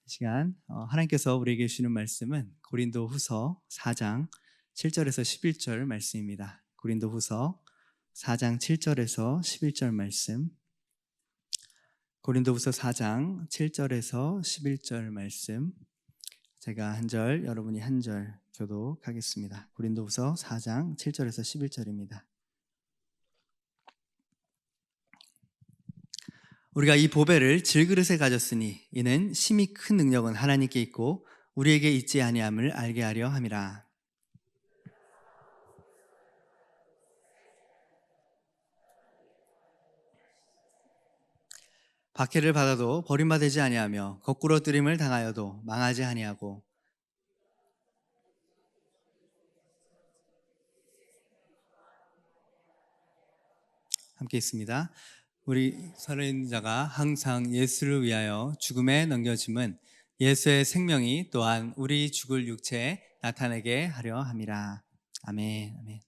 이 시간 하나님께서 우리에게 주시는 말씀은 고린도후서 4장 7절에서 11절 말씀입니다. 고린도후서 4장 7절에서 11절 말씀. 고린도후서 4장 7절에서 11절 말씀. 제가 한 절, 여러분이 한 절 교독하겠습니다. 고린도후서 4장 7절에서 11절입니다. 우리가 이 보배를 질그릇에 가졌으니 이는 심히 큰 능력은 하나님께 있고 우리에게 있지 아니함을 알게 하려 함이라. 박해를 받아도 버림받지 아니하며 거꾸로 뜨림을 당하여도 망하지 아니하고. 함께 있습니다. 우리 살아있는 자가 항상 예수를 위하여 죽음에 넘겨짐은 예수의 생명이 또한 우리 죽을 육체에 나타내게 하려 함이라. 아멘. 아멘.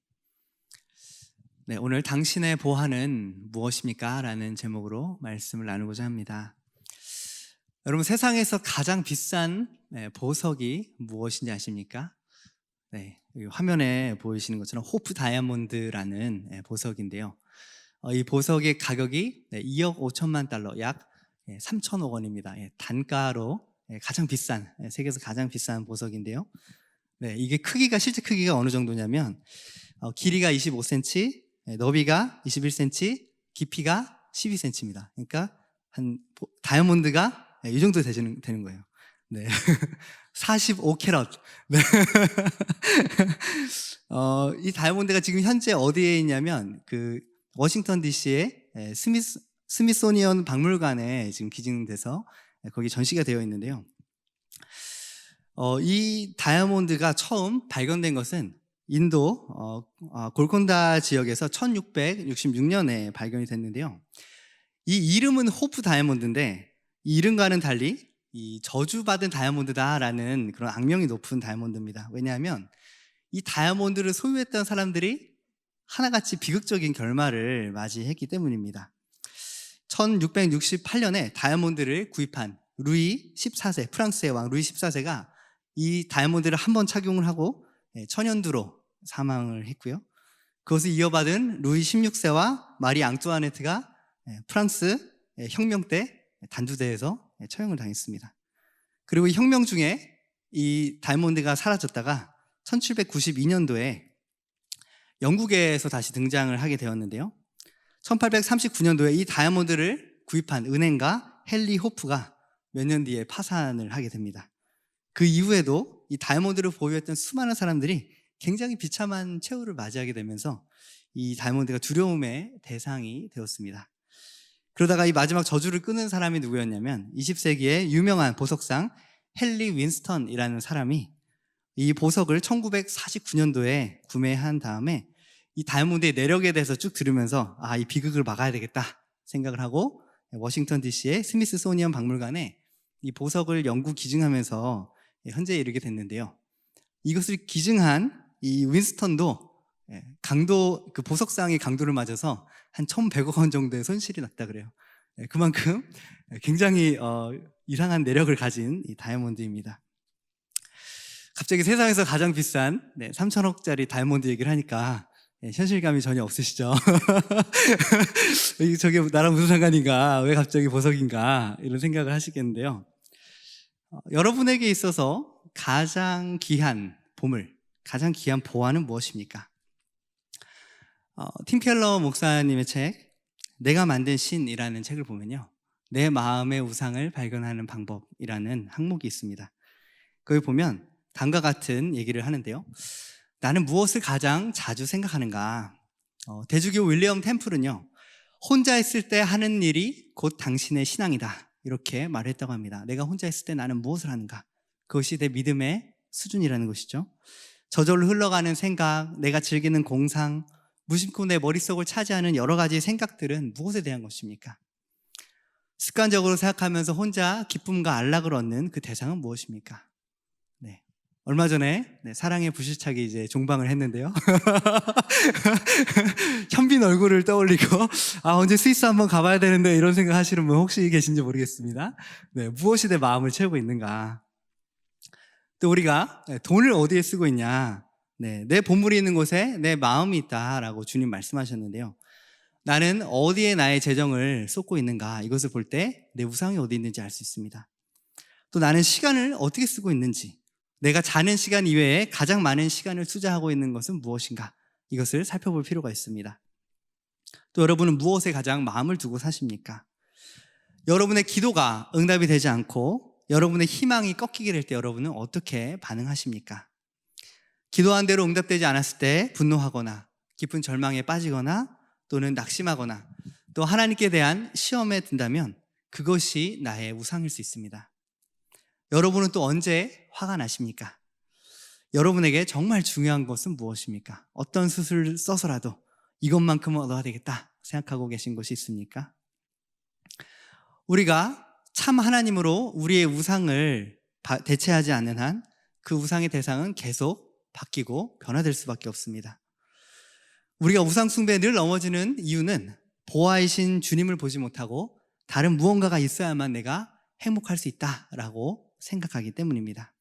네, 오늘 당신의 보화는 무엇입니까? 라는 제목으로 말씀을 나누고자 합니다. 여러분, 세상에서 가장 비싼 보석이 무엇인지 아십니까? 네, 화면에 보이시는 것처럼 호프 다이아몬드라는 보석인데요. 이 보석의 가격이 2억 5천만 달러, 약 3천억 원입니다. 단가로 가장 비싼, 세계에서 가장 비싼 보석인데요. 네, 이게 실제 크기가 어느 정도냐면 길이가 25cm, 너비가 21cm, 깊이가 12cm입니다. 그러니까 다이아몬드가 이 정도 되는 거예요. 네. 45캐럿. 네. 이 다이아몬드가 지금 현재 어디에 있냐면 워싱턴 DC의 스미소니언 박물관에 지금 기증돼서 거기 전시가 되어 있는데요. 이 다이아몬드가 처음 발견된 것은 인도 골콘다 지역에서 1666년에 발견이 됐는데요. 이 이름은 호프 다이아몬드인데 이 이름과는 달리 이 저주받은 다이아몬드다라는 그런 악명이 높은 다이아몬드입니다. 왜냐하면 이 다이아몬드를 소유했던 사람들이 하나같이 비극적인 결말을 맞이했기 때문입니다. 1668년에 다이아몬드를 구입한 루이 14세, 프랑스의 왕 루이 14세가 이 다이아몬드를 한번 착용을 하고 천연두로 사망을 했고요. 그것을 이어받은 루이 16세와 마리 앙뚜아네트가 프랑스 혁명 때 단두대에서 처형을 당했습니다. 그리고 이 혁명 중에 이 다이아몬드가 사라졌다가 1792년도에 영국에서 다시 등장을 하게 되었는데요. 1839년도에 이 다이아몬드를 구입한 은행가 헨리 호프가 몇 년 뒤에 파산을 하게 됩니다. 그 이후에도 이 다이아몬드를 보유했던 수많은 사람들이 굉장히 비참한 최후를 맞이하게 되면서 이 다이아몬드가 두려움의 대상이 되었습니다. 그러다가 이 마지막 저주를 끊은 사람이 누구였냐면 20세기의 유명한 보석상 헨리 윈스턴이라는 사람이 이 보석을 1949년도에 구매한 다음에 이 다이아몬드의 내력에 대해서 쭉 들으면서 이 비극을 막아야 되겠다 생각을 하고 워싱턴 DC의 스미스소니언 박물관에 이 보석을 영구 기증하면서 현재에 이르게 됐는데요. 이것을 기증한 이 윈스턴도 그 보석상의 강도를 맞아서 한 1,100억 원 정도의 손실이 났다 그래요. 그만큼 굉장히 이상한 내력을 가진 이 다이아몬드입니다. 갑자기 세상에서 가장 비싼 3천억짜리 다이아몬드 얘기를 하니까 현실감이 전혀 없으시죠? 저게 나랑 무슨 상관인가? 왜 갑자기 보석인가? 이런 생각을 하시겠는데요. 여러분에게 있어서 가장 귀한 보물, 가장 귀한 보화는 무엇입니까? 팀 켈러 목사님의 책 내가 만든 신이라는 책을 보면요, 내 마음의 우상을 발견하는 방법이라는 항목이 있습니다. 거기 보면 다음과 같은 얘기를 하는데요. 나는 무엇을 가장 자주 생각하는가? 대주교 윌리엄 템플은요, 혼자 있을 때 하는 일이 곧 당신의 신앙이다, 이렇게 말했다고 합니다. 내가 혼자 있을 때 나는 무엇을 하는가? 그것이 내 믿음의 수준이라는 것이죠. 저절로 흘러가는 생각, 내가 즐기는 공상, 무심코 내 머릿속을 차지하는 여러 가지 생각들은 무엇에 대한 것입니까? 습관적으로 생각하면서 혼자 기쁨과 안락을 얻는 그 대상은 무엇입니까? 네, 얼마 전에 사랑의 불시착이 이제 종방을 했는데요. 현빈 얼굴을 떠올리고 언제 스위스 한번 가봐야 되는데 이런 생각 하시는 분 혹시 계신지 모르겠습니다. 무엇이 내 마음을 채우고 있는가? 또 우리가 돈을 어디에 쓰고 있냐? 내 보물이 있는 곳에 내 마음이 있다라고 주님 말씀하셨는데요. 나는 어디에 나의 재정을 쏟고 있는가? 이것을 볼 때 내 우상이 어디 있는지 알 수 있습니다. 또 나는 시간을 어떻게 쓰고 있는지, 내가 자는 시간 이외에 가장 많은 시간을 투자하고 있는 것은 무엇인가? 이것을 살펴볼 필요가 있습니다. 또 여러분은 무엇에 가장 마음을 두고 사십니까? 여러분의 기도가 응답이 되지 않고 여러분의 희망이 꺾이게 될 때 여러분은 어떻게 반응하십니까? 기도한 대로 응답되지 않았을 때 분노하거나 깊은 절망에 빠지거나 또는 낙심하거나 또 하나님께 대한 시험에 든다면 그것이 나의 우상일 수 있습니다. 여러분은 또 언제 화가 나십니까? 여러분에게 정말 중요한 것은 무엇입니까? 어떤 수술을 써서라도 이것만큼은 얻어야 되겠다 생각하고 계신 것이 있습니까? 우리가 참 하나님으로 우리의 우상을 대체하지 않는 한 그 우상의 대상은 계속 바뀌고 변화될 수밖에 없습니다. 우리가 우상 숭배에 늘 넘어지는 이유는 보아이신 주님을 보지 못하고 다른 무언가가 있어야만 내가 행복할 수 있다라고 생각하기 때문입니다.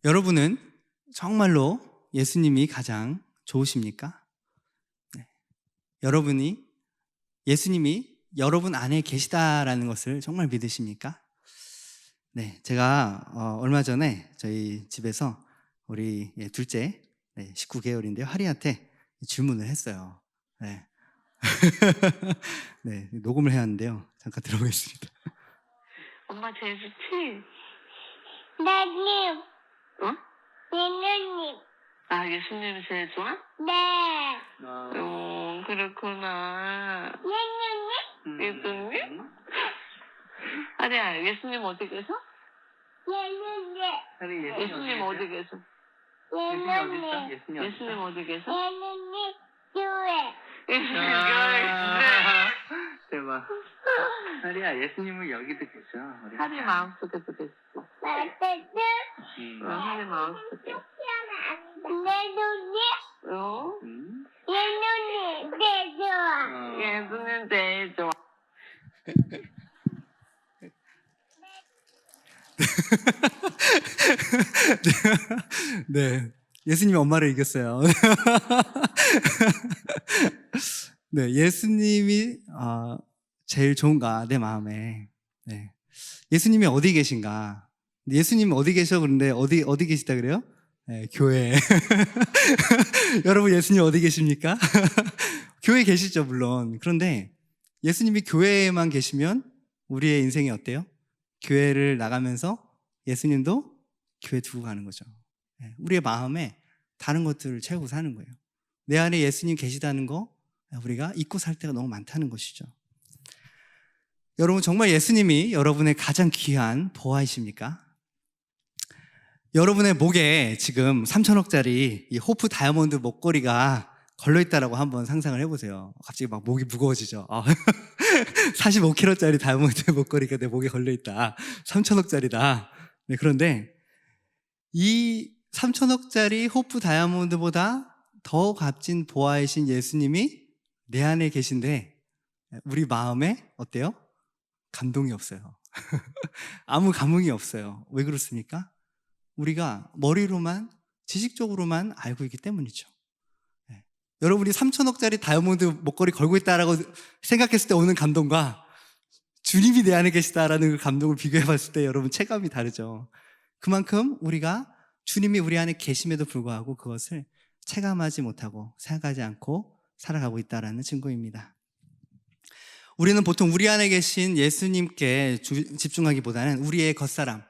여러분은 정말로 예수님이 가장 좋으십니까? 예수님이 여러분 안에 계시다라는 것을 정말 믿으십니까? 제가 얼마 전에 저희 집에서 우리 둘째 19개월인데요. 하리한테 질문을 했어요. 녹음을 해야 하는데요. 잠깐 들어보겠습니다. 엄마 제일 좋지? 예수님, 어? 예수님, 예수님이 제일 좋아? 네. 그렇구나. 예수님, 예수님? 아니야, 예수님 어디 계셔? 예수님, 예수님 어디 계셔? 예수님, 예수님 어디 계셔? 예수님, 교회. 예수님 교회 대박. 하리야, 예수님은 여기도 계셔. 우리 하리 마음속에도 계시고 하리 마음속에 예수님, 예수님 제일 좋아. 예수님이 엄마를 이겼어요. 예수님이 제일 좋은가 내 마음에. 예수님이 어디 계신가? 예수님 어디 계셔? 그런데 어디 계시다 그래요? 교회. 여러분 예수님 어디 계십니까? 교회에 계시죠 물론. 그런데 예수님이 교회에만 계시면 우리의 인생이 어때요? 교회를 나가면서 예수님도 교회 두고 가는 거죠. 우리의 마음에 다른 것들을 채우고 사는 거예요. 내 안에 예수님 계시다는 거 우리가 잊고 살 때가 너무 많다는 것이죠. 여러분 정말 예수님이 여러분의 가장 귀한 보아이십니까? 여러분의 목에 지금 3천억짜리 이 호프 다이아몬드 목걸이가 걸려있다라고 한번 상상을 해보세요. 갑자기 막 목이 무거워지죠. 45kg짜리 다이아몬드 목걸이가 내 목에 걸려있다. 3천억짜리다. 그런데 이 3천억짜리 호프 다이아몬드보다 더 값진 보아이신 예수님이 내 안에 계신데 우리 마음에 어때요? 감동이 없어요. 아무 감흥이 없어요. 왜 그렇습니까? 우리가 머리로만 지식적으로만 알고 있기 때문이죠. 여러분이 3천억짜리 다이아몬드 목걸이 걸고 있다라고 생각했을 때 오는 감동과 주님이 내 안에 계시다라는 그 감동을 비교해 봤을 때 여러분 체감이 다르죠. 그만큼 우리가 주님이 우리 안에 계심에도 불구하고 그것을 체감하지 못하고 생각하지 않고 살아가고 있다는 증거입니다. 우리는 보통 우리 안에 계신 예수님께 집중하기보다는 우리의 겉사람,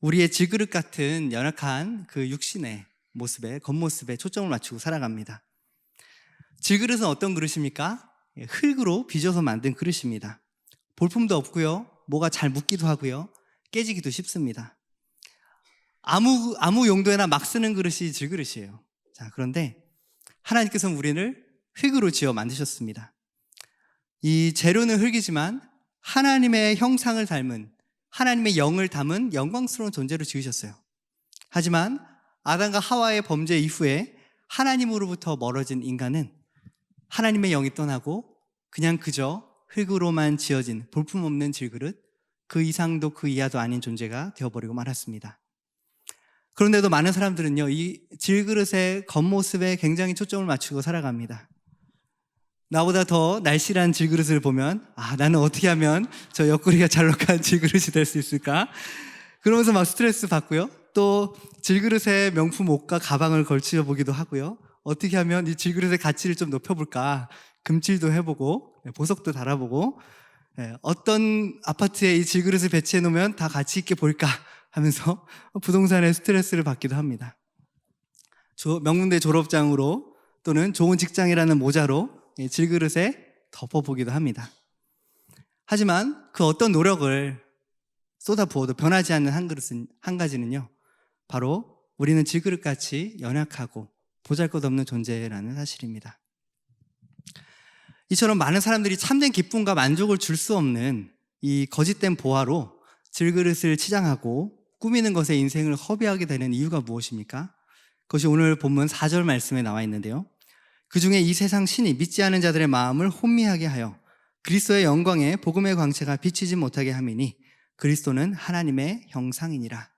우리의 질그릇 같은 연약한 그 육신의 모습에, 겉모습에 초점을 맞추고 살아갑니다. 질그릇은 어떤 그릇입니까? 흙으로 빚어서 만든 그릇입니다. 볼품도 없고요, 뭐가 잘 묻기도 하고요, 깨지기도 쉽습니다. 아무 용도에나 막 쓰는 그릇이 질그릇이에요. 자, 그런데 하나님께서는 우리를 흙으로 지어 만드셨습니다. 이 재료는 흙이지만 하나님의 형상을 닮은, 하나님의 영을 담은 영광스러운 존재로 지으셨어요. 하지만 아담과 하와의 범죄 이후에 하나님으로부터 멀어진 인간은 하나님의 영이 떠나고 그냥 그저 흙으로만 지어진 볼품없는 질그릇, 그 이상도 그 이하도 아닌 존재가 되어버리고 말았습니다. 그런데도 많은 사람들은요, 이 질그릇의 겉모습에 굉장히 초점을 맞추고 살아갑니다. 나보다 더 날씬한 질그릇을 보면 나는 어떻게 하면 저 옆구리가 잘록한 질그릇이 될 수 있을까? 그러면서 막 스트레스 받고요. 또 질그릇에 명품 옷과 가방을 걸쳐 보기도 하고요. 어떻게 하면 이 질그릇의 가치를 좀 높여볼까? 금칠도 해보고 보석도 달아보고 어떤 아파트에 이 질그릇을 배치해 놓으면 다 가치 있게 보일까 하면서 부동산에 스트레스를 받기도 합니다. 명문대 졸업장으로 또는 좋은 직장이라는 모자로 질그릇에 덮어보기도 합니다. 하지만 그 어떤 노력을 쏟아부어도 변하지 않는 한 가지는요, 바로 우리는 질그릇같이 연약하고 보잘것없는 존재라는 사실입니다. 이처럼 많은 사람들이 참된 기쁨과 만족을 줄 수 없는 이 거짓된 보화로 질그릇을 치장하고 꾸미는 것에 인생을 허비하게 되는 이유가 무엇입니까? 그것이 오늘 본문 4절 말씀에 나와 있는데요. 그 중에 이 세상 신이 믿지 않은 자들의 마음을 혼미하게 하여 그리스도의 영광에 복음의 광채가 비치지 못하게 함이니 그리스도는 하나님의 형상이니라.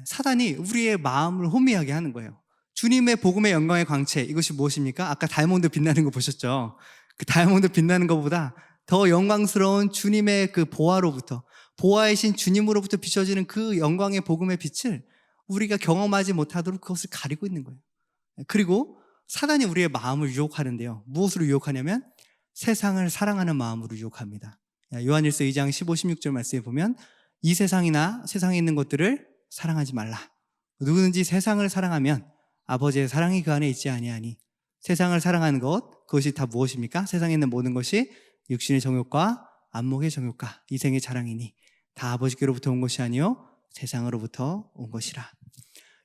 사단이 우리의 마음을 혼미하게 하는 거예요. 주님의 복음의 영광의 광채, 이것이 무엇입니까? 아까 다이아몬드 빛나는 거 보셨죠? 그 다이아몬드 빛나는 것보다 더 영광스러운 주님의 그 보화로부터, 보화이신 주님으로부터 비춰지는 그 영광의 복음의 빛을 우리가 경험하지 못하도록 그것을 가리고 있는 거예요. 그리고 사단이 우리의 마음을 유혹하는데요. 무엇으로 유혹하냐면 세상을 사랑하는 마음으로 유혹합니다. 요한일서 2장 15, 16절 말씀에 보면 이 세상이나 세상에 있는 것들을 사랑하지 말라. 누구든지 세상을 사랑하면 아버지의 사랑이 그 안에 있지 아니하니. 세상을 사랑하는 것, 그것이 다 무엇입니까? 세상에 있는 모든 것이 육신의 정욕과 안목의 정욕과 이생의 자랑이니 다 아버지께로부터 온 것이 아니요 세상으로부터 온 것이라.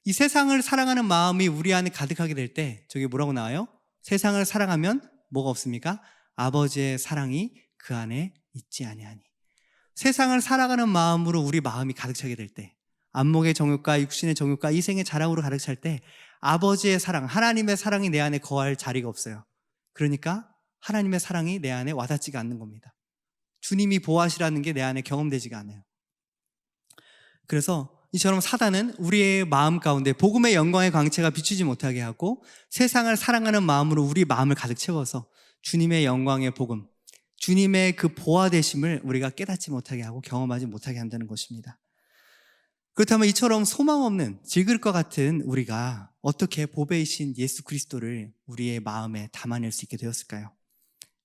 이 세상을 사랑하는 마음이 우리 안에 가득하게 될 때 저기 뭐라고 나와요? 세상을 사랑하면 뭐가 없습니까? 아버지의 사랑이 그 안에 있지 아니하니. 세상을 살아가는 마음으로 우리 마음이 가득 차게 될 때, 안목의 정욕과 육신의 정욕과 이생의 자랑으로 가득 찰 때 아버지의 사랑, 하나님의 사랑이 내 안에 거할 자리가 없어요. 그러니까 하나님의 사랑이 내 안에 와닿지가 않는 겁니다. 주님이 보호하시라는 게 내 안에 경험되지가 않아요. 그래서 이처럼 사단은 우리의 마음 가운데 복음의 영광의 광채가 비추지 못하게 하고 세상을 사랑하는 마음으로 우리 마음을 가득 채워서 주님의 영광의 복음, 주님의 그 보호되심을 우리가 깨닫지 못하게 하고 경험하지 못하게 한다는 것입니다. 그렇다면 이처럼 소망 없는 질그릇과 같은 우리가 어떻게 보배이신 예수 그리스도를 우리의 마음에 담아낼 수 있게 되었을까요?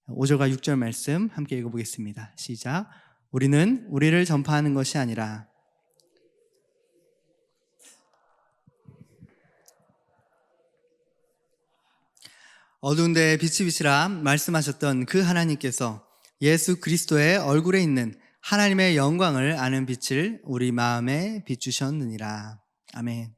5절과 6절 말씀 함께 읽어보겠습니다. 시작. 우리는 우리를 전파하는 것이 아니라 어두운 데에 빛이 비치라 말씀하셨던 그 하나님께서 예수 그리스도의 얼굴에 있는 하나님의 영광을 아는 빛을 우리 마음에 비추셨느니라. 아멘.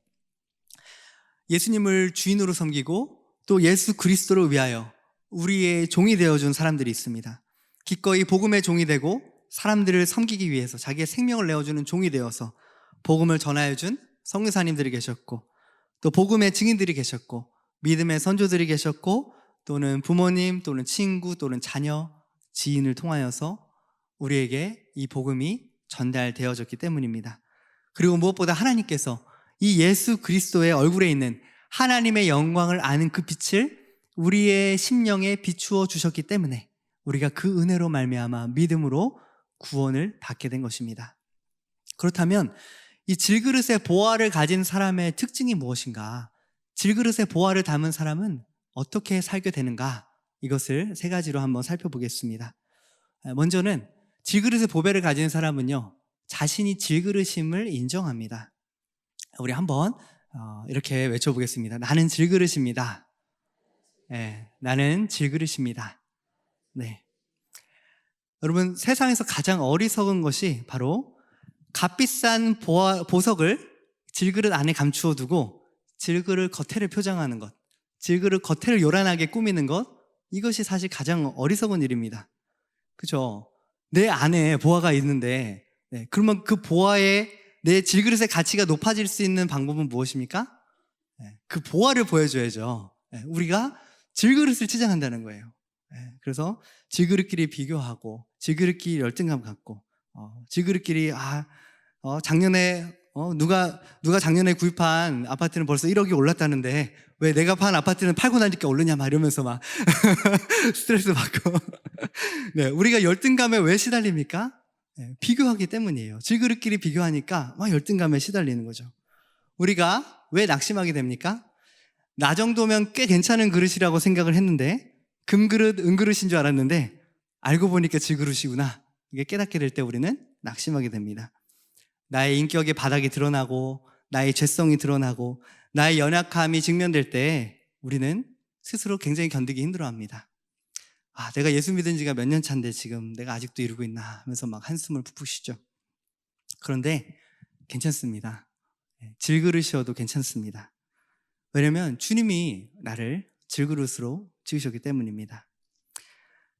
예수님을 주인으로 섬기고 또 예수 그리스도를 위하여 우리의 종이 되어준 사람들이 있습니다. 기꺼이 복음의 종이 되고 사람들을 섬기기 위해서 자기의 생명을 내어주는 종이 되어서 복음을 전하여준 선교사님들이 계셨고 또 복음의 증인들이 계셨고 믿음의 선조들이 계셨고 또는 부모님 또는 친구 또는 자녀, 지인을 통하여서 우리에게 이 복음이 전달되어졌기 때문입니다. 그리고 무엇보다 하나님께서 이 예수 그리스도의 얼굴에 있는 하나님의 영광을 아는 그 빛을 우리의 심령에 비추어 주셨기 때문에 우리가 그 은혜로 말미암아 믿음으로 구원을 받게 된 것입니다. 그렇다면 이 질그릇의 보화를 가진 사람의 특징이 무엇인가? 질그릇의 보화를 담은 사람은 어떻게 살게 되는가? 이것을 세 가지로 한번 살펴보겠습니다. 먼저는 질그릇의 보배를 가진 사람은요, 자신이 질그릇임을 인정합니다. 우리 한번 이렇게 외쳐보겠습니다. 나는 질그릇입니다. 네, 나는 질그릇입니다. 네. 여러분, 세상에서 가장 어리석은 것이 바로 값비싼 보석을 질그릇 안에 감추어 두고 질그릇 겉에를 표장하는 것, 질그릇 겉에를 요란하게 꾸미는 것, 이것이 사실 가장 어리석은 일입니다. 그죠? 내 안에 보화가 있는데, 그러면 그 보화의 내 질그릇의 가치가 높아질 수 있는 방법은 무엇입니까? 그 보화를 보여줘야죠. 우리가 질그릇을 치장한다는 거예요. 그래서 질그릇끼리 비교하고 질그릇끼리 열등감 갖고 질그릇끼리 작년에 누가 작년에 구입한 아파트는 벌써 1억이 올랐다는데 왜 내가 판 아파트는 팔고 나니까 오르냐 막 이러면서 막 스트레스 받고 네, 우리가 열등감에 왜 시달립니까? 비교하기 때문이에요. 질그릇끼리 비교하니까 막 열등감에 시달리는 거죠. 우리가 왜 낙심하게 됩니까? 나 정도면 꽤 괜찮은 그릇이라고 생각을 했는데 금그릇, 은그릇인 줄 알았는데 알고 보니까 질그릇이구나. 이게 깨닫게 될 때 우리는 낙심하게 됩니다. 나의 인격의 바닥이 드러나고 나의 죄성이 드러나고 나의 연약함이 직면될 때 우리는 스스로 굉장히 견디기 힘들어합니다. 내가 예수 믿은 지가 몇 년 차인데 지금 내가 아직도 이러고 있나 하면서 막 한숨을 푹푹 쉬죠. 그런데 괜찮습니다. 질그릇이어도 괜찮습니다. 왜냐하면 주님이 나를 질그릇으로 지으셨기 때문입니다.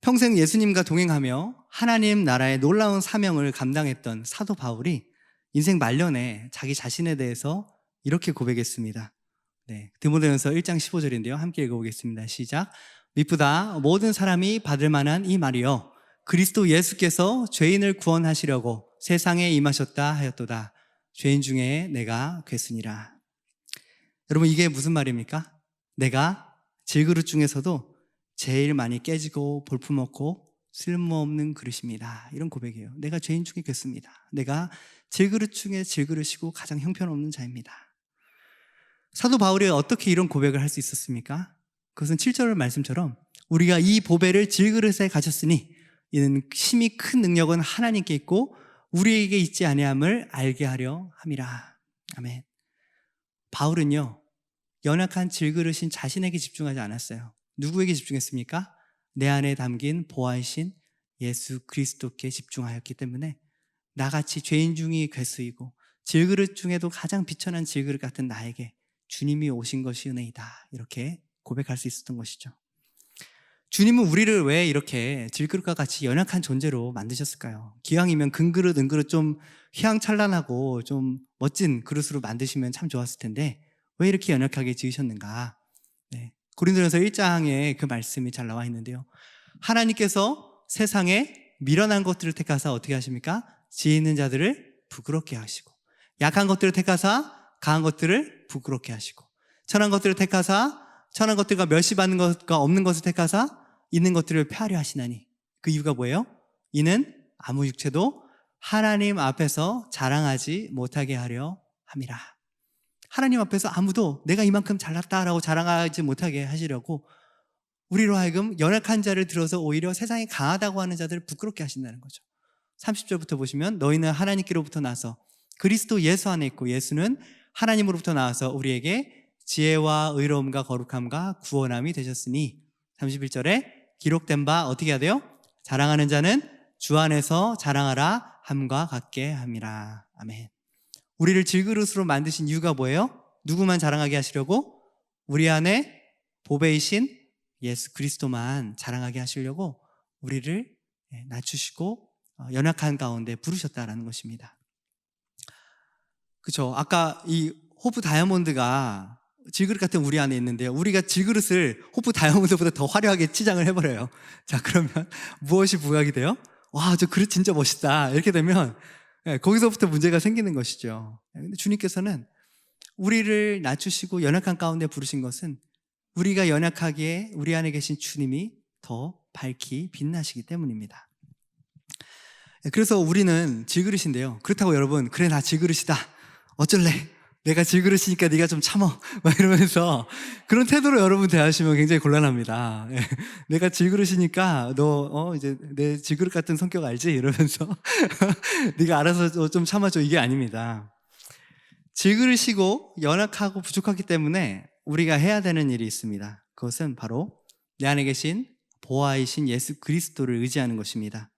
평생 예수님과 동행하며 하나님 나라의 놀라운 사명을 감당했던 사도 바울이 인생 말년에 자기 자신에 대해서 이렇게 고백했습니다. 디모데전서 1장 15절인데요. 함께 읽어보겠습니다. 시작. 미쁘다 모든 사람이 받을 만한 이 말이요 그리스도 예수께서 죄인을 구원하시려고 세상에 임하셨다 하였도다. 죄인 중에 내가 괴순이라. 여러분 이게 무슨 말입니까? 내가 질그릇 중에서도 제일 많이 깨지고 볼품없고 쓸모없는 그릇입니다. 이런 고백이에요. 내가 죄인 중에 괴습니다. 내가 질그릇 중에 질그릇이고 가장 형편없는 자입니다. 사도 바울이 어떻게 이런 고백을 할 수 있었습니까? 그것은 7절 말씀처럼 우리가 이 보배를 질그릇에 가졌으니 이는 심히 큰 능력은 하나님께 있고 우리에게 있지 아니함을 알게 하려 함이라. 아멘. 바울은요 연약한 질그릇인 자신에게 집중하지 않았어요. 누구에게 집중했습니까? 내 안에 담긴 보화이신 예수 그리스도께 집중하였기 때문에 나같이 죄인 중이 괴수이고 질그릇 중에도 가장 비천한 질그릇 같은 나에게 주님이 오신 것이 은혜이다. 이렇게 고백할 수 있었던 것이죠. 주님은 우리를 왜 이렇게 질그릇과 같이 연약한 존재로 만드셨을까요? 기왕이면 금그릇, 은그릇 좀 휘황찬란하고 좀 멋진 그릇으로 만드시면 참 좋았을 텐데 왜 이렇게 연약하게 지으셨는가? 고린도전서 1장에 그 말씀이 잘 나와 있는데요. 하나님께서 세상에 미련한 것들을 택하사 어떻게 하십니까? 지혜 있는 자들을 부끄럽게 하시고 약한 것들을 택하사 강한 것들을 부끄럽게 하시고 천한 것들을 택하사 천한 것들과 멸시받는 것과 없는 것을 택하사 있는 것들을 폐하려 하시나니 그 이유가 뭐예요? 이는 아무 육체도 하나님 앞에서 자랑하지 못하게 하려 함이라. 하나님 앞에서 아무도 내가 이만큼 잘났다라고 자랑하지 못하게 하시려고 우리로 하여금 연약한 자를 들어서 오히려 세상에 강하다고 하는 자들을 부끄럽게 하신다는 거죠. 30절부터 보시면 너희는 하나님께로부터 나서 그리스도 예수 안에 있고 예수는 하나님으로부터 나와서 우리에게 지혜와 의로움과 거룩함과 구원함이 되셨으니 31절에 기록된 바 어떻게 해야 돼요? 자랑하는 자는 주 안에서 자랑하라 함과 같게 함이라. 아멘. 우리를 질그릇으로 만드신 이유가 뭐예요? 누구만 자랑하게 하시려고? 우리 안에 보배이신 예수 그리스도만 자랑하게 하시려고 우리를 낮추시고 연약한 가운데 부르셨다라는 것입니다. 그렇죠? 아까 이 호프 다이아몬드가 질그릇 같은 우리 안에 있는데요. 우리가 질그릇을 호프 다이아몬드보다 더 화려하게 치장을 해버려요. 자, 그러면 무엇이 부각이 돼요? 와, 저 그릇 진짜 멋있다. 이렇게 되면 거기서부터 문제가 생기는 것이죠. 근데 주님께서는 우리를 낮추시고 연약한 가운데 부르신 것은 우리가 연약하기에 우리 안에 계신 주님이 더 밝히 빛나시기 때문입니다. 그래서 우리는 질그릇인데요. 그렇다고 여러분, 그래 나 질그릇이다. 어쩔래? 내가 질그릇이니까 네가 좀 참어. 막 이러면서 그런 태도로 여러분 대하시면 굉장히 곤란합니다. 내가 질그릇이니까 너 이제 내 질그릇 같은 성격 알지? 이러면서 네가 알아서 좀 참아줘. 이게 아닙니다. 질그릇이고 연약하고 부족하기 때문에 우리가 해야 되는 일이 있습니다. 그것은 바로 내 안에 계신 보화이신 예수 그리스도를 의지하는 것입니다.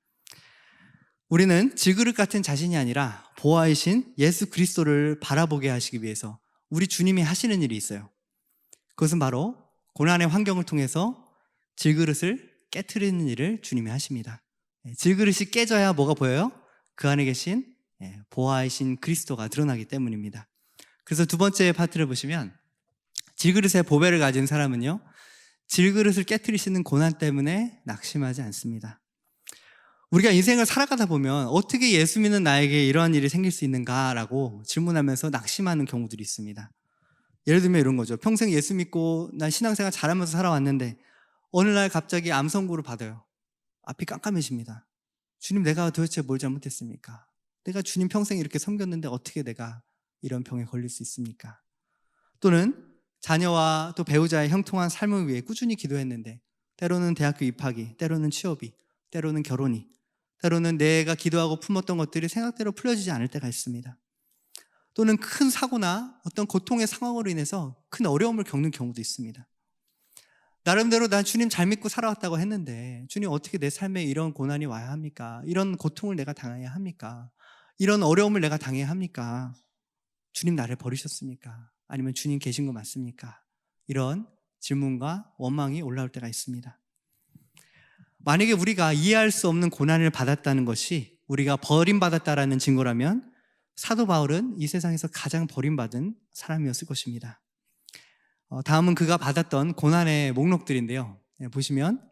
우리는 질그릇 같은 자신이 아니라 보화이신 예수 그리스도를 바라보게 하시기 위해서 우리 주님이 하시는 일이 있어요. 그것은 바로 고난의 환경을 통해서 질그릇을 깨트리는 일을 주님이 하십니다. 질그릇이 깨져야 뭐가 보여요? 그 안에 계신 보아이신 그리스도가 드러나기 때문입니다. 그래서 두 번째 파트를 보시면 질그릇에 보배를 가진 사람은요, 질그릇을 깨트리시는 고난 때문에 낙심하지 않습니다. 우리가 인생을 살아가다 보면 어떻게 예수 믿는 나에게 이러한 일이 생길 수 있는가라고 질문하면서 낙심하는 경우들이 있습니다. 예를 들면 이런 거죠. 평생 예수 믿고 난 신앙생활 잘하면서 살아왔는데 어느 날 갑자기 암 선고를 받아요. 앞이 깜깜해집니다. 주님, 내가 도대체 뭘 잘못했습니까? 내가 주님 평생 이렇게 섬겼는데 어떻게 내가 이런 병에 걸릴 수 있습니까? 또는 자녀와 또 배우자의 형통한 삶을 위해 꾸준히 기도했는데 때로는 대학교 입학이, 때로는 취업이, 때로는 결혼이, 때로는 내가 기도하고 품었던 것들이 생각대로 풀려지지 않을 때가 있습니다. 또는 큰 사고나 어떤 고통의 상황으로 인해서 큰 어려움을 겪는 경우도 있습니다. 나름대로 난 주님 잘 믿고 살아왔다고 했는데 주님, 어떻게 내 삶에 이런 고난이 와야 합니까? 이런 고통을 내가 당해야 합니까? 이런 어려움을 내가 당해야 합니까? 주님, 나를 버리셨습니까? 아니면 주님 계신 거 맞습니까? 이런 질문과 원망이 올라올 때가 있습니다. 만약에 우리가 이해할 수 없는 고난을 받았다는 것이 우리가 버림받았다라는 증거라면 사도 바울은 이 세상에서 가장 버림받은 사람이었을 것입니다. 다음은 그가 받았던 고난의 목록들인데요. 보시면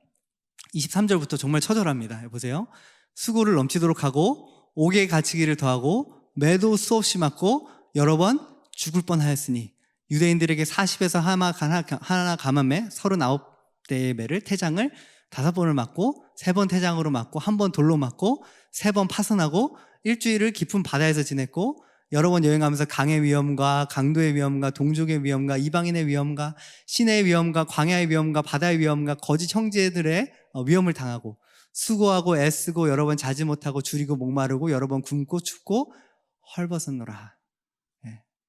23절부터 정말 처절합니다. 보세요. 수고를 넘치도록 하고 옥에 갇히기를 더하고 매도 수없이 맞고 여러 번 죽을 뻔하였으니 유대인들에게 40에서 하나 감함에 39대의 매를 태장을 5번을 맞고 3번 태장으로 맞고 1번 돌로 맞고 3번 파선하고 일주일을 깊은 바다에서 지냈고 여러 번 여행하면서 강의 위험과 강도의 위험과 동족의 위험과 이방인의 위험과 시내의 위험과 광야의 위험과 바다의 위험과 거짓 형제들의 위험을 당하고 수고하고 애쓰고 여러 번 자지 못하고 줄이고 목마르고 여러 번 굶고 춥고 헐벗었노라.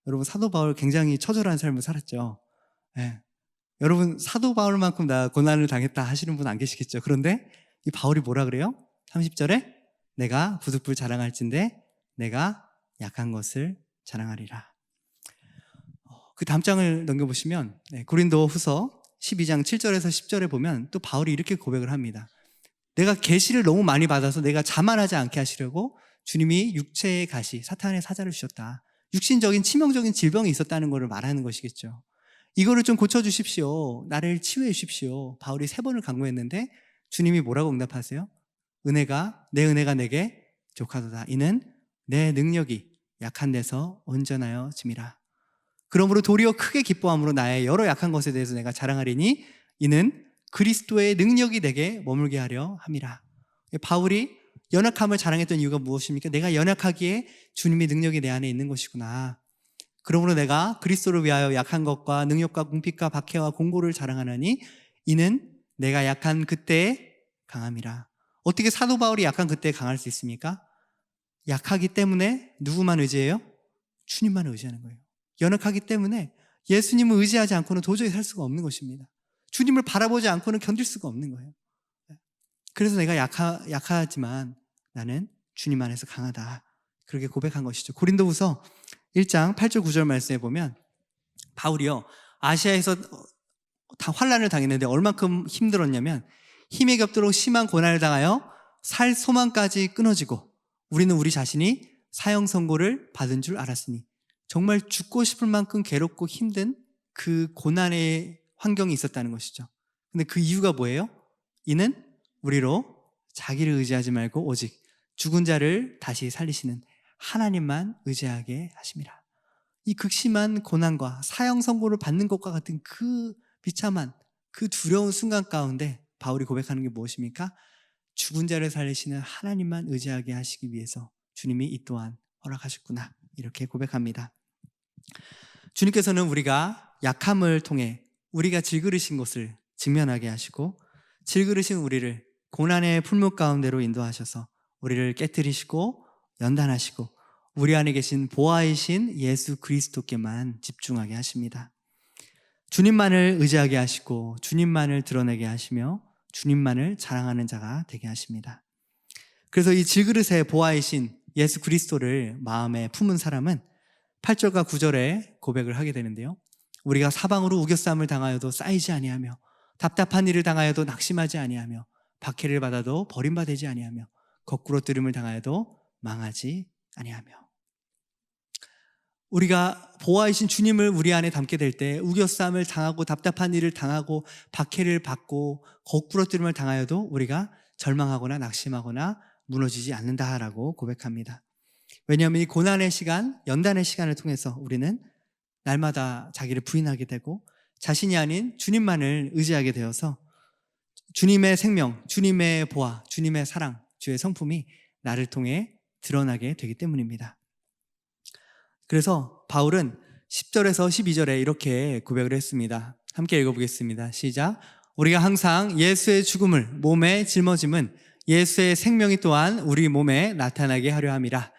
여러분, 사도 바울 굉장히 처절한 삶을 살았죠. 여러분, 사도 바울만큼 나 고난을 당했다 하시는 분 안 계시겠죠. 그런데 이 바울이 뭐라 그래요? 30절에 내가 부득불 자랑할진대 내가 약한 것을 자랑하리라. 그 다음 장을 넘겨보시면 고린도 후서 12장 7절에서 10절에 보면 또 바울이 이렇게 고백을 합니다. 내가 계시를 너무 많이 받아서 내가 자만하지 않게 하시려고 주님이 육체의 가시, 사탄의 사자를 주셨다. 육신적인 치명적인 질병이 있었다는 것을 말하는 것이겠죠. 이거를 좀 고쳐주십시오. 나를 치유해 주십시오. 바울이 3번을 간구했는데 주님이 뭐라고 응답하세요? 내 은혜가 내게 족하도다. 이는 내 능력이 약한 데서 온전하여 짐이라. 그러므로 도리어 크게 기뻐함으로 나의 여러 약한 것에 대해서 내가 자랑하리니 이는 그리스도의 능력이 내게 머물게 하려 함이라. 바울이 연약함을 자랑했던 이유가 무엇입니까? 내가 연약하기에 주님의 능력이 내 안에 있는 것이구나. 그러므로 내가 그리스도를 위하여 약한 것과 능력과 궁핍과 박해와 공고를 자랑하나니 이는 내가 약한 그때에 강함이라. 어떻게 사도 바울이 약한 그때에 강할 수 있습니까? 약하기 때문에 누구만 의지해요? 주님만 의지하는 거예요. 연약하기 때문에 예수님을 의지하지 않고는 도저히 살 수가 없는 것입니다. 주님을 바라보지 않고는 견딜 수가 없는 거예요. 그래서 내가 약하지만 나는 주님 안에서 강하다. 그렇게 고백한 것이죠. 고린도후서 1장 8절 9절 말씀에 보면 바울이요, 아시아에서 다 환난을 당했는데 얼만큼 힘들었냐면 힘에 겹도록 심한 고난을 당하여 살 소망까지 끊어지고 우리는 우리 자신이 사형 선고를 받은 줄 알았으니, 정말 죽고 싶을 만큼 괴롭고 힘든 그 고난의 환경이 있었다는 것이죠. 근데 그 이유가 뭐예요? 이는 우리로 자기를 의지하지 말고 오직 죽은 자를 다시 살리시는 하나님만 의지하게 하심이라. 이 극심한 고난과 사형 선고를 받는 것과 같은 그 비참한 그 두려운 순간 가운데 바울이 고백하는 게 무엇입니까? 죽은 자를 살리시는 하나님만 의지하게 하시기 위해서 주님이 이 또한 허락하셨구나, 이렇게 고백합니다. 주님께서는 우리가 약함을 통해 우리가 질그릇인 것을 직면하게 하시고 질그릇인 우리를 고난의 풀무 가운데로 인도하셔서 우리를 깨뜨리시고 연단하시고 우리 안에 계신 보아이신 예수 그리스도께만 집중하게 하십니다. 주님만을 의지하게 하시고 주님만을 드러내게 하시며 주님만을 자랑하는 자가 되게 하십니다. 그래서 이 질그릇의 보아이신 예수 그리스도를 마음에 품은 사람은 8절과 9절에 고백을 하게 되는데요, 우리가 사방으로 우겨싸움을 당하여도 쌓이지 아니하며 답답한 일을 당하여도 낙심하지 아니하며 박해를 받아도 버림받지 아니하며 거꾸로 뜨림을 당하여도 망하지 아니하며. 우리가 보호하신 주님을 우리 안에 담게 될 때 우겨싸움을 당하고 답답한 일을 당하고 박해를 받고 거꾸러뜨림을 당하여도 우리가 절망하거나 낙심하거나 무너지지 않는다라고 고백합니다. 왜냐하면 이 고난의 시간, 연단의 시간을 통해서 우리는 날마다 자기를 부인하게 되고 자신이 아닌 주님만을 의지하게 되어서 주님의 생명, 주님의 보화, 주님의 사랑, 주의 성품이 나를 통해 드러나게 되기 때문입니다. 그래서 바울은 10절에서 12절에 이렇게 고백을 했습니다. 함께 읽어보겠습니다. 시작. 우리가 항상 예수의 죽음을 몸에 짊어짐은 예수의 생명이 또한 우리 몸에 나타나게 하려 함이라.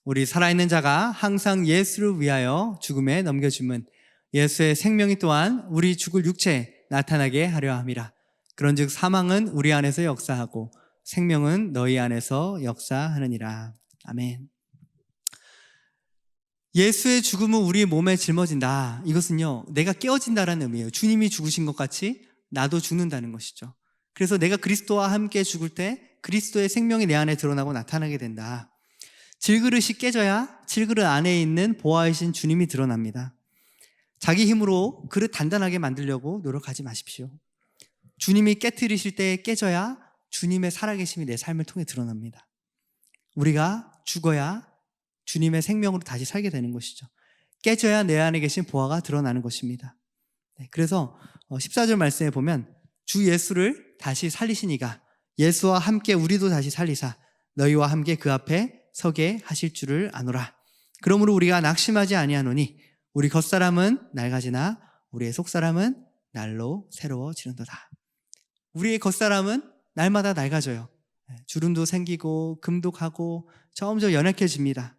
우리 살아있는 자가 항상 예수를 위하여 죽음에 넘겨짐은 예수의 생명이 또한 우리 죽을 육체에 나타나게 하려 함이라. 그런즉 사망은 우리 안에서 역사하고 생명은 너희 안에서 역사하느니라. 아멘. 예수의 죽음은 우리 몸에 짊어진다. 이것은요, 내가 깨어진다라는 의미예요. 주님이 죽으신 것 같이 나도 죽는다는 것이죠. 그래서 내가 그리스도와 함께 죽을 때 그리스도의 생명이 내 안에 드러나고 나타나게 된다. 질그릇이 깨져야 질그릇 안에 있는 보화이신 주님이 드러납니다. 자기 힘으로 그릇 단단하게 만들려고 노력하지 마십시오. 주님이 깨트리실 때 깨져야 주님의 살아계심이 내 삶을 통해 드러납니다. 우리가 죽어야 주님의 생명으로 다시 살게 되는 것이죠. 깨져야 내 안에 계신 보화가 드러나는 것입니다. 그래서 14절 말씀에 보면 주 예수를 다시 살리시니가 예수와 함께 우리도 다시 살리사 너희와 함께 그 앞에 서게 하실 줄을 아노라. 그러므로 우리가 낙심하지 아니하노니 우리 겉사람은 낡아지나 우리의 속사람은 날로 새로워지는도다. 우리의 겉사람은 날마다 낡아져요. 주름도 생기고 금독하고 점점 연약해집니다.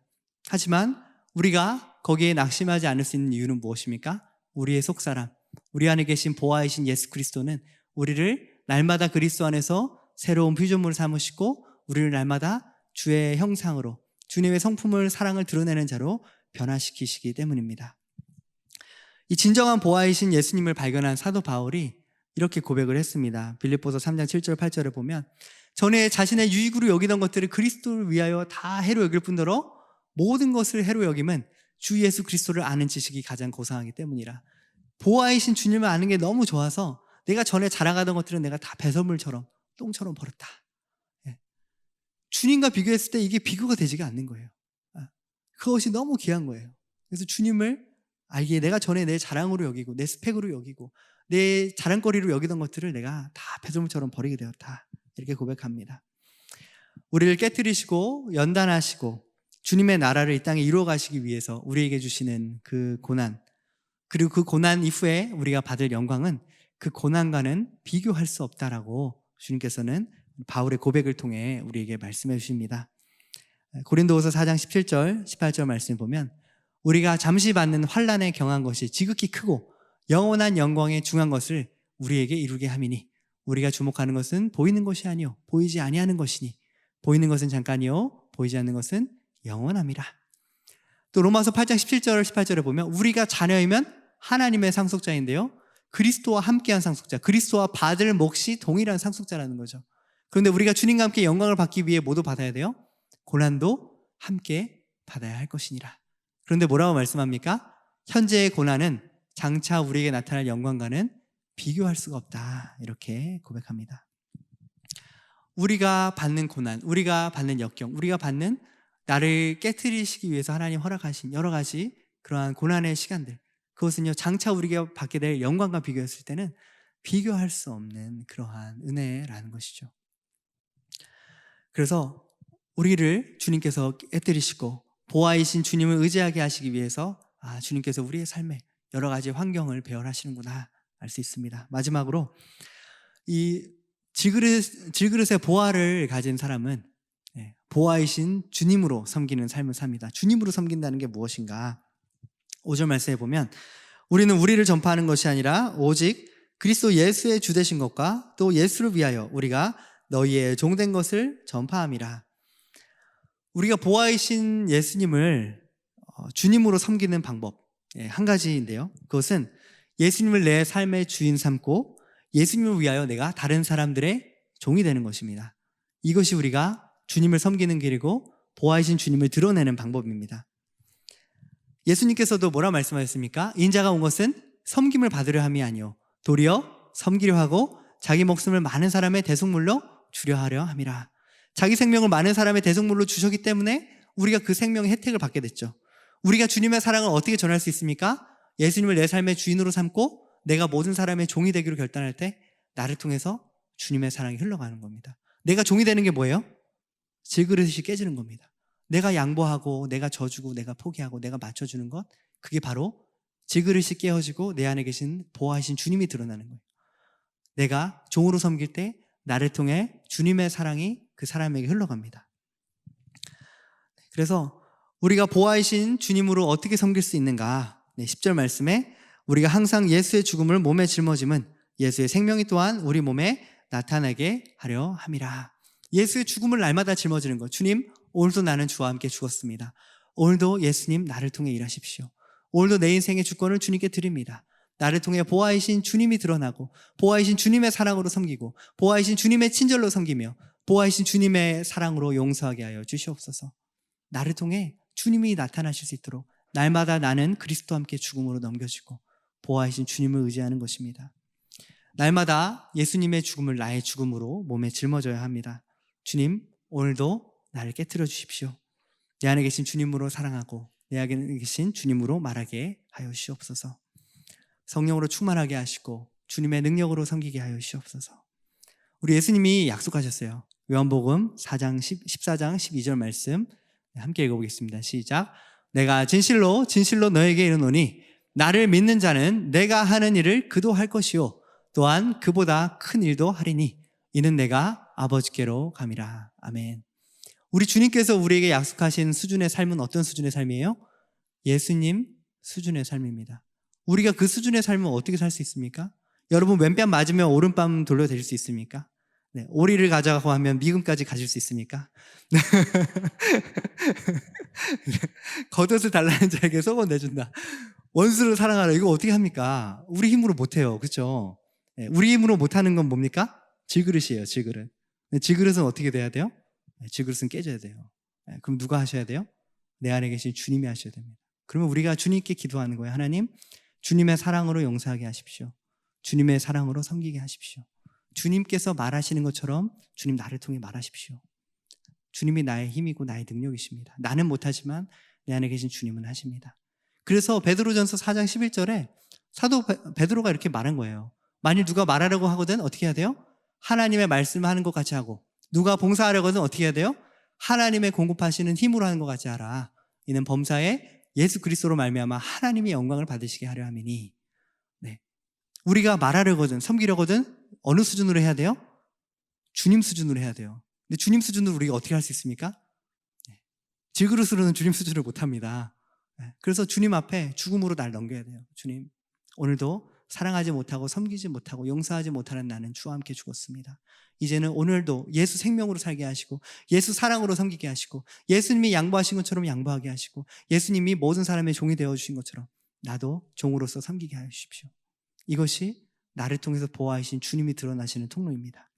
하지만 우리가 거기에 낙심하지 않을 수 있는 이유는 무엇입니까? 우리의 속사람, 우리 안에 계신 보화이신 예수 그리스도는 우리를 날마다 그리스도 안에서 새로운 피조물을 삼으시고 우리를 날마다 주의 형상으로 주님의 성품을 사랑을 드러내는 자로 변화시키시기 때문입니다. 이 진정한 보화이신 예수님을 발견한 사도 바울이 이렇게 고백을 했습니다. 빌립보서 3장 7절 8절에 보면 전에 자신의 유익으로 여기던 것들을 그리스도를 위하여 다 해로 여길 뿐더러 모든 것을 해로 여김은 주 예수 그리스도를 아는 지식이 가장 고상하기 때문이라. 보화이신 주님을 아는 게 너무 좋아서 내가 전에 자랑하던 것들은 내가 다 배설물처럼 똥처럼 버렸다. 주님과 비교했을 때 이게 비교가 되지가 않는 거예요. 그것이 너무 귀한 거예요. 그래서 주님을 알기에 내가 전에 내 자랑으로 여기고 내 스펙으로 여기고 내 자랑거리로 여기던 것들을 내가 다 배설물처럼 버리게 되었다. 이렇게 고백합니다. 우리를 깨트리시고 연단하시고 주님의 나라를 이 땅에 이루어 가시기 위해서 우리에게 주시는 그 고난, 그리고 그 고난 이후에 우리가 받을 영광은 그 고난과는 비교할 수 없다라고 주님께서는 바울의 고백을 통해 우리에게 말씀해 주십니다. 고린도후서 4장 17절, 18절 말씀을 보면 우리가 잠시 받는 환난에 경한 것이 지극히 크고 영원한 영광에 중한 것을 우리에게 이루게 함이니 우리가 주목하는 것은 보이는 것이 아니요 보이지 아니하는 것이니 보이는 것은 잠깐이요 보이지 않는 것은 영원함이라. 또 로마서 8장 17절 18절에 보면 우리가 자녀이면 하나님의 상속자인데요 그리스도와 함께한 상속자, 그리스도와 받을 몫이 동일한 상속자라는 거죠. 그런데 우리가 주님과 함께 영광을 받기 위해 모두 받아야 돼요? 고난도 함께 받아야 할 것이니라. 그런데 뭐라고 말씀합니까? 현재의 고난은 장차 우리에게 나타날 영광과는 비교할 수가 없다. 이렇게 고백합니다. 우리가 받는 고난, 우리가 받는 역경, 우리가 받는 나를 깨트리시기 위해서 하나님 허락하신 여러 가지 그러한 고난의 시간들, 그것은요 장차 우리가 받게 될 영광과 비교했을 때는 비교할 수 없는 그러한 은혜라는 것이죠. 그래서 우리를 주님께서 깨뜨리시고 보아이신 주님을 의지하게 하시기 위해서 주님께서 우리의 삶에 여러 가지 환경을 배열하시는구나 알 수 있습니다. 마지막으로 이 질그릇의 보화를 가진 사람은 보아이신 주님으로 섬기는 삶을 삽니다. 주님으로 섬긴다는 게 무엇인가? 5절 말씀에 보면 우리는 우리를 전파하는 것이 아니라 오직 그리스도 예수의 주되신 것과 또 예수를 위하여 우리가 너희의 종된 것을 전파함이라. 우리가 보아이신 예수님을 주님으로 섬기는 방법 한 가지인데요, 그것은 예수님을 내 삶의 주인 삼고 예수님을 위하여 내가 다른 사람들의 종이 되는 것입니다. 이것이 우리가 주님을 섬기는 길이고 보아이신 주님을 드러내는 방법입니다. 예수님께서도 뭐라 말씀하셨습니까? 인자가 온 것은 섬김을 받으려 함이 아니요 도리어 섬기려 하고 자기 목숨을 많은 사람의 대속물로 주려 하려 함이라. 자기 생명을 많은 사람의 대속물로 주셨기 때문에 우리가 그 생명의 혜택을 받게 됐죠. 우리가 주님의 사랑을 어떻게 전할 수 있습니까? 예수님을 내 삶의 주인으로 삼고 내가 모든 사람의 종이 되기로 결단할 때 나를 통해서 주님의 사랑이 흘러가는 겁니다. 내가 종이 되는 게 뭐예요? 질그릇이 깨지는 겁니다. 내가 양보하고 내가 져주고 내가 포기하고 내가 맞춰주는 것, 그게 바로 질그릇이 깨어지고 내 안에 계신 보호하신 주님이 드러나는 거예요. 내가 종으로 섬길 때 나를 통해 주님의 사랑이 그 사람에게 흘러갑니다. 그래서 우리가 보호하신 주님으로 어떻게 섬길 수 있는가? 10절 말씀에 우리가 항상 예수의 죽음을 몸에 짊어짐은 예수의 생명이 또한 우리 몸에 나타나게 하려 함이라. 예수의 죽음을 날마다 짊어지는 것. 주님, 오늘도 나는 주와 함께 죽었습니다. 오늘도 예수님 나를 통해 일하십시오. 오늘도 내 인생의 주권을 주님께 드립니다. 나를 통해 보아이신 주님이 드러나고 보아이신 주님의 사랑으로 섬기고 보아이신 주님의 친절로 섬기며 보아이신 주님의 사랑으로 용서하게 하여 주시옵소서. 나를 통해 주님이 나타나실 수 있도록 날마다 나는 그리스도와 함께 죽음으로 넘겨지고 보아이신 주님을 의지하는 것입니다. 날마다 예수님의 죽음을 나의 죽음으로 몸에 짊어져야 합니다. 주님, 오늘도 나를 깨트려 주십시오. 내 안에 계신 주님으로 사랑하고 내 안에 계신 주님으로 말하게 하여 주시옵소서. 성령으로 충만하게 하시고 주님의 능력으로 섬기게 하여 주시옵소서. 우리 예수님이 약속하셨어요. 요한복음 14장 12절 말씀 함께 읽어보겠습니다. 시작. 내가 진실로 진실로 너에게 이르노니 나를 믿는 자는 내가 하는 일을 그도 할 것이요 또한 그보다 큰 일도 하리니 이는 내가 아버지께로 감이라. 아멘. 우리 주님께서 우리에게 약속하신 수준의 삶은 어떤 수준의 삶이에요? 예수님 수준의 삶입니다. 우리가 그 수준의 삶은 어떻게 살 수 있습니까? 여러분, 왼뺨 맞으면 오른뺨 돌려드릴 수 있습니까? 네, 오리를 가져가고 하면 미금까지 가질 수 있습니까? 겉옷을 달라는 자에게 속옷 내준다. 원수를 사랑하라. 이거 어떻게 합니까? 우리 힘으로 못해요. 그렇죠? 네, 우리 힘으로 못하는 건 뭡니까? 질그릇이에요. 질그릇. 질그릇은 어떻게 돼야 돼요? 네, 질그릇은 깨져야 돼요. 네, 그럼 누가 하셔야 돼요? 내 안에 계신 주님이 하셔야 됩니다. 그러면 우리가 주님께 기도하는 거예요. 하나님, 주님의 사랑으로 용서하게 하십시오. 주님의 사랑으로 섬기게 하십시오. 주님께서 말하시는 것처럼 주님 나를 통해 말하십시오. 주님이 나의 힘이고 나의 능력이십니다. 나는 못하지만 내 안에 계신 주님은 하십니다. 그래서 베드로전서 4장 11절에 사도 베드로가 이렇게 말한 거예요. 만일 누가 말하려고 하거든 어떻게 해야 돼요? 하나님의 말씀을 하는 것 같이 하고, 누가 봉사하려거든 어떻게 해야 돼요? 하나님의 공급하시는 힘으로 하는 것 같이 하라. 이는 범사에 예수 그리스도로 말미암아 하나님의 영광을 받으시게 하려 함이니. 네. 우리가 말하려거든 섬기려거든 어느 수준으로 해야 돼요? 주님 수준으로 해야 돼요. 근데 주님 수준으로 우리가 어떻게 할 수 있습니까? 네. 질그릇으로는 주님 수준을 못합니다. 네. 그래서 주님 앞에 죽음으로 날 넘겨야 돼요. 주님, 오늘도 사랑하지 못하고 섬기지 못하고 용서하지 못하는 나는 주와 함께 죽었습니다. 이제는 오늘도 예수 생명으로 살게 하시고 예수 사랑으로 섬기게 하시고 예수님이 양보하신 것처럼 양보하게 하시고 예수님이 모든 사람의 종이 되어주신 것처럼 나도 종으로서 섬기게 하여 주십시오. 이것이 나를 통해서 보호하신 주님이 드러나시는 통로입니다.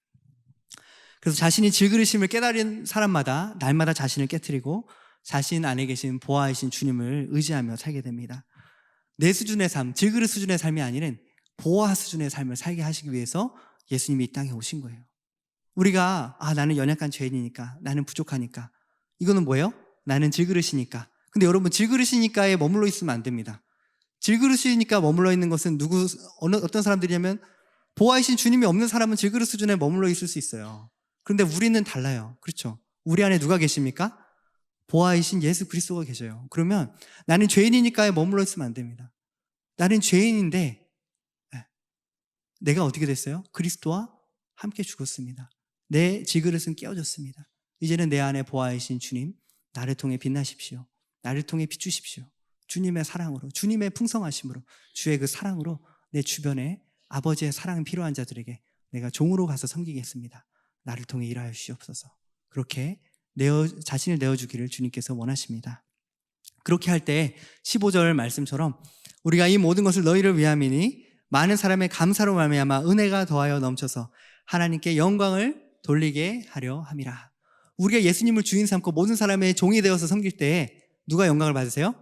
그래서 자신이 질그릇임을 깨달은 사람마다 날마다 자신을 깨트리고 자신 안에 계신 보호하신 주님을 의지하며 살게 됩니다. 내 수준의 삶, 질그릇 수준의 삶이 아니는 보호하 수준의 삶을 살게 하시기 위해서 예수님이 이 땅에 오신 거예요. 우리가 나는 연약한 죄인이니까, 나는 부족하니까, 이거는 뭐예요? 나는 질그릇이니까. 근데 여러분, 질그릇이니까에 머물러 있으면 안 됩니다. 질그릇이니까 머물러 있는 것은 어떤 사람들이냐면 보호하신 주님이 없는 사람은 질그릇 수준에 머물러 있을 수 있어요. 그런데 우리는 달라요. 그렇죠? 우리 안에 누가 계십니까? 보호하신 예수 그리스도가 계셔요. 그러면 나는 죄인이니까에 머물러 있으면 안 됩니다. 나는 죄인인데 내가 어떻게 됐어요? 그리스도와 함께 죽었습니다. 내 질그릇은 깨어졌습니다. 이제는 내 안에 보호하신 주님, 나를 통해 빛나십시오. 나를 통해 비추십시오. 주님의 사랑으로, 주님의 풍성하심으로, 주의 그 사랑으로 내 주변에 아버지의 사랑이 필요한 자들에게 내가 종으로 가서 섬기겠습니다. 나를 통해 일하여 주시옵소서. 그렇게 자신을 내어주기를 주님께서 원하십니다. 그렇게 할 때 15절 말씀처럼 우리가 이 모든 것을 너희를 위함이니 많은 사람의 감사로 말미암아 은혜가 더하여 넘쳐서 하나님께 영광을 돌리게 하려 함이라. 우리가 예수님을 주인 삼고 모든 사람의 종이 되어서 섬길 때 누가 영광을 받으세요?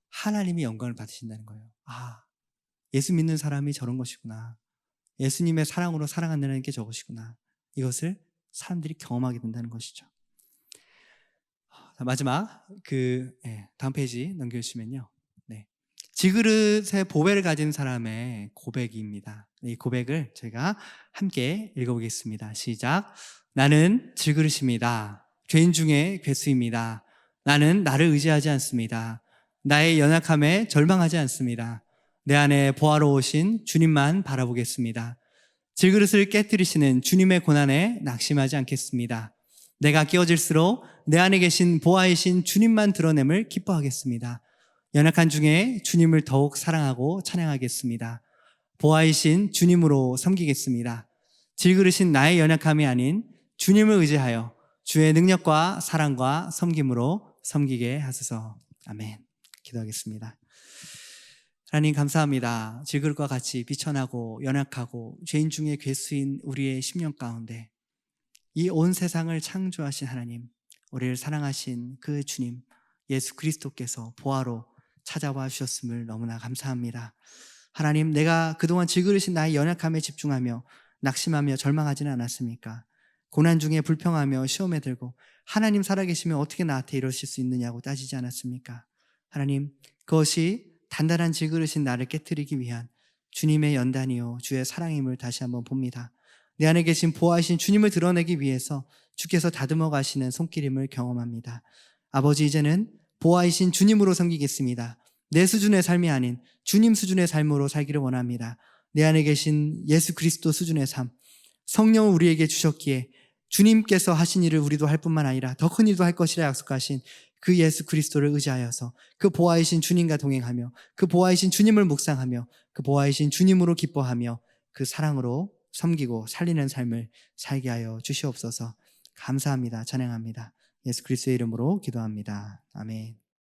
하나님이 영광을 받으신다는 거예요. 아, 예수 믿는 사람이 저런 것이구나. 예수님의 사랑으로 사랑한다는 게 저것이구나. 이것을 사람들이 경험하게 된다는 것이죠. 자, 마지막 다음 페이지 넘겨주시면요. 네. 질그릇의 보배를 가진 사람의 고백입니다. 이 고백을 저희가 함께 읽어보겠습니다. 시작. 나는 질그릇입니다. 죄인 중에 괴수입니다. 나는 나를 의지하지 않습니다. 나의 연약함에 절망하지 않습니다. 내 안에 보화로우신 주님만 바라보겠습니다. 질그릇을 깨뜨리시는 주님의 고난에 낙심하지 않겠습니다. 내가 깨어질수록 내 안에 계신 보화이신 주님만 드러냄을 기뻐하겠습니다. 연약한 중에 주님을 더욱 사랑하고 찬양하겠습니다. 보화이신 주님으로 섬기겠습니다. 질그릇인 나의 연약함이 아닌 주님을 의지하여 주의 능력과 사랑과 섬김으로 섬기게 하소서. 아멘. 기도하겠습니다. 하나님 감사합니다. 질그릇과 같이 비천하고 연약하고 죄인 중에 괴수인 우리의 심령 가운데 이 온 세상을 창조하신 하나님, 우리를 사랑하신 그 주님 예수 그리스도께서 보화로 찾아와 주셨음을 너무나 감사합니다. 하나님, 내가 그동안 질그릇인 나의 연약함에 집중하며 낙심하며 절망하지는 않았습니까? 고난 중에 불평하며 시험에 들고 하나님 살아계시면 어떻게 나한테 이러실 수 있느냐고 따지지 않았습니까? 하나님, 그것이 단단한 질그릇인 나를 깨뜨리기 위한 주님의 연단이요 주의 사랑임을 다시 한번 봅니다. 내 안에 계신 보호하신 주님을 드러내기 위해서 주께서 다듬어 가시는 손길임을 경험합니다. 아버지, 이제는 보호하신 주님으로 섬기겠습니다. 내 수준의 삶이 아닌 주님 수준의 삶으로 살기를 원합니다. 내 안에 계신 예수 그리스도 수준의 삶, 성령을 우리에게 주셨기에 주님께서 하신 일을 우리도 할 뿐만 아니라 더 큰 일도 할 것이라 약속하신 그 예수 그리스도를 의지하여서 그 보호하신 주님과 동행하며 그 보호하신 주님을 묵상하며 그 보호하신 주님으로 기뻐하며 그 사랑으로 섬기고 살리는 삶을 살게 하여 주시옵소서. 감사합니다. 찬양합니다. 예수 그리스도의 이름으로 기도합니다. 아멘.